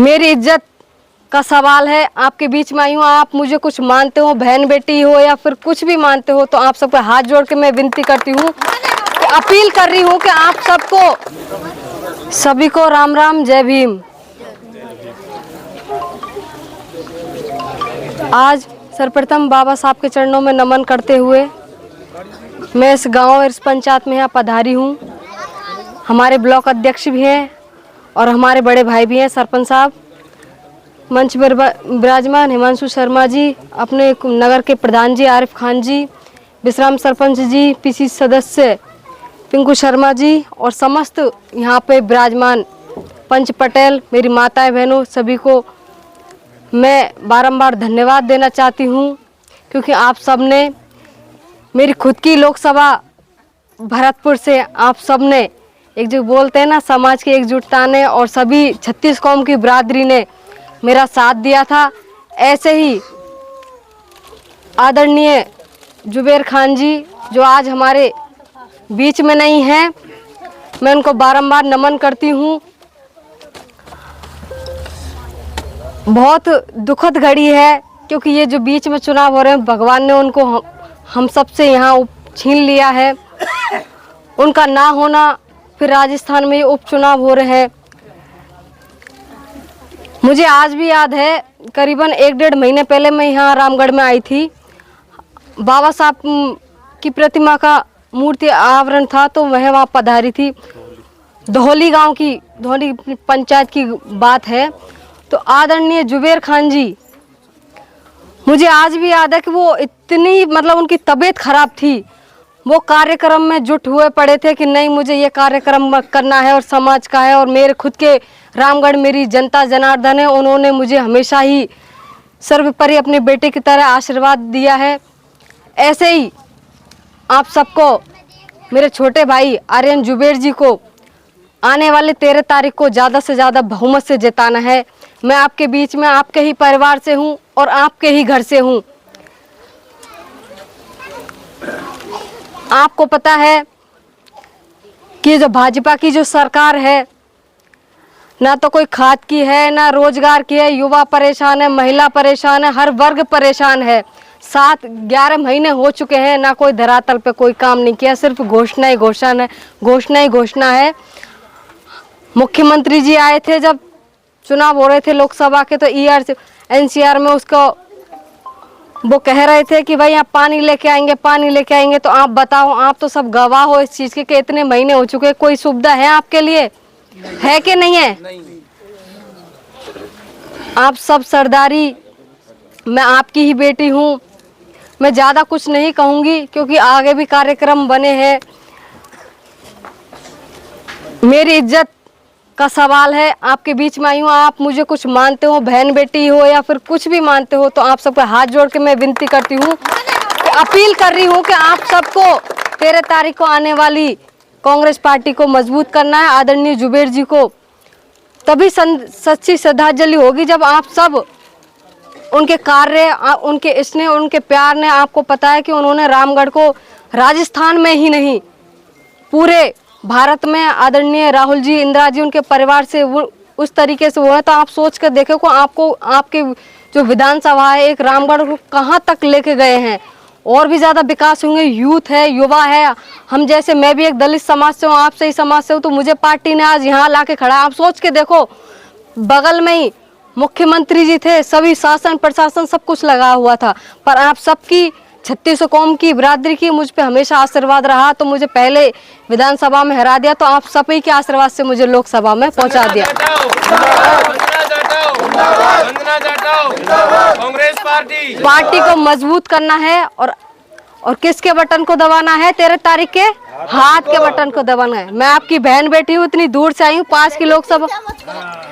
मेरी इज्जत का सवाल है, आपके बीच में आई हूँ। आप मुझे कुछ मानते हो, बहन बेटी हो या फिर कुछ भी मानते हो, तो आप सबको हाथ जोड़ के मैं विनती करती हूँ, अपील कर रही हूँ कि आप सबको, सभी को राम राम, जय भीम। आज सर्वप्रथम बाबा साहब के चरणों में नमन करते हुए मैं इस गांव, इस पंचायत में यहाँ पधारी हूँ। हमारे ब्लॉक अध्यक्ष भी हैं और हमारे बड़े भाई भी हैं, सरपंच साहब, मंच पर विराजमान हिमांशु शर्मा जी, अपने नगर के प्रधान जी आरिफ खान जी, विश्राम सरपंच जी, पीसी सदस्य पिंकू शर्मा जी और समस्त यहाँ पे विराजमान पंच पटेल, मेरी माताएं बहनों, सभी को मैं बारंबार धन्यवाद देना चाहती हूँ, क्योंकि आप सब ने मेरी खुद की लोकसभा भरतपुर से आप सब ने एक जो बोलते हैं ना, समाज की एकजुटता ने और सभी 36 कौम की बिरादरी ने मेरा साथ दिया था। ऐसे ही आदरणीय जुबेर खान जी जो आज हमारे बीच में नहीं हैं, मैं उनको बारंबार नमन करती हूँ। बहुत दुखद घड़ी है, क्योंकि ये जो बीच में चुनाव हो रहे हैं, भगवान ने उनको हम सब से यहाँ छीन लिया है। उनका ना होना, फिर राजस्थान में उपचुनाव हो रहे हैं। मुझे आज भी याद है, करीबन 1-1.5 महीने पहले मैं यहाँ रामगढ़ में आई थी। बाबा साहब की प्रतिमा का मूर्ति आवरण था, तो वह वहाँ पधारी थी। धौली गांव की, धौली पंचायत की बात है। तो आदरणीय जुबेर खान जी, मुझे आज भी याद है कि वो इतनी, मतलब उनकी तबीयत खराब थी, वो कार्यक्रम में जुट हुए पड़े थे कि नहीं, मुझे ये कार्यक्रम करना है और समाज का है। और मेरे खुद के रामगढ़ मेरी जनता जनार्दन है, उन्होंने मुझे हमेशा ही सर्वोपरि अपने बेटे की तरह आशीर्वाद दिया है। ऐसे ही आप सबको, मेरे छोटे भाई आर्यन जुबेर जी को आने वाले 13 तारीख को ज़्यादा से ज़्यादा बहुमत से जिताना है। मैं आपके बीच में, आपके ही परिवार से हूँ और आपके ही घर से हूँ। आपको पता है कि जो भाजपा की जो सरकार है, ना तो कोई खाद की है, ना रोजगार की है। युवा परेशान है, महिला परेशान है, हर वर्ग परेशान है। 7-11 महीने हो चुके हैं, ना कोई धरातल पे कोई काम नहीं किया, सिर्फ घोषणा ही घोषणा है, घोषणा ही घोषणा है। मुख्यमंत्री जी आए थे जब चुनाव हो रहे थे लोकसभा के, तो NCR में उसको वो कह रहे थे कि भाई आप पानी लेके आएंगे, पानी लेके आएंगे। तो आप बताओ, आप तो सब गवाह हो इस चीज़ के कि इतने महीने हो चुके, कोई सुविधा है आपके लिए, है कि नहीं है? नहीं। आप सब सरदारी, मैं आपकी ही बेटी हूँ। मैं ज़्यादा कुछ नहीं कहूँगी, क्योंकि आगे भी कार्यक्रम बने हैं। मेरी इज्जत का सवाल है, आपके बीच में आई हूँ। आप मुझे कुछ मानते हो, बहन बेटी हो या फिर कुछ भी मानते हो, तो आप सबको हाथ जोड़ के मैं विनती करती हूँ, अपील कर रही हूँ कि आप सबको 13 तारीख को आने वाली कांग्रेस पार्टी को मजबूत करना है। आदरणीय जुबेर जी को तभी सच्ची श्रद्धांजलि होगी जब आप सब उनके कार्य, उनके स्नेह, उनके प्यार ने, आपको पता है कि उन्होंने रामगढ़ को राजस्थान में ही नहीं, पूरे भारत में, आदरणीय राहुल जी, इंदिरा जी, उनके परिवार से वो उस तरीके से वो है। तो आप सोच कर देखो को आपको, आपके जो विधानसभा है, एक रामगढ़ को कहाँ तक लेके गए हैं। और भी ज़्यादा विकास होंगे। यूथ है, युवा है, हम जैसे, मैं भी एक दलित समाज से हूँ, आप सही समाज से हूँ, तो मुझे पार्टी ने आज यहाँ ला के खड़ा। आप सोच के देखो, बगल में ही मुख्यमंत्री जी थे, सभी शासन प्रशासन सब कुछ लगा हुआ था, पर आप सबकी 36 कौम की बिरादरी की मुझ पे हमेशा आशीर्वाद रहा। तो मुझे पहले विधानसभा में हरा दिया, तो आप सभी के आशीर्वाद से मुझे लोकसभा में पहुंचा दिया। कांग्रेस पार्टी को मजबूत करना है और किसके बटन को दबाना है? 13 तारीख के हाथ के बटन को दबाना है। मैं आपकी बहन बेटी हूँ, इतनी दूर से आई हूँ, 5 की लोकसभा।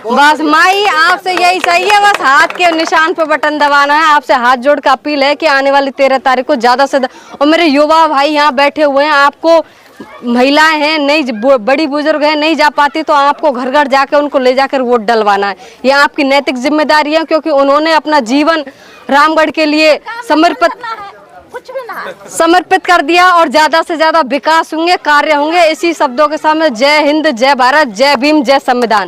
बस माई, आपसे यही चाहिए, बस हाथ के निशान पे बटन दबाना है। आपसे हाथ जोड़ के अपील है कि आने वाली 13 तारीख को ज्यादा से, और मेरे युवा भाई यहाँ बैठे हुए हैं, आपको महिलाएं हैं, नहीं बड़ी बुजुर्ग हैं, नहीं जा पाती, तो आपको घर घर जाके उनको ले जाकर वोट डलवाना है। ये आपकी नैतिक जिम्मेदारी है, क्योंकि उन्होंने अपना जीवन रामगढ़ के लिए समर्पित कर दिया। और ज्यादा से ज्यादा विकास होंगे, कार्य होंगे। इसी शब्दों के सामने जय हिंद, जय भारत, जय भीम, जय संविधान।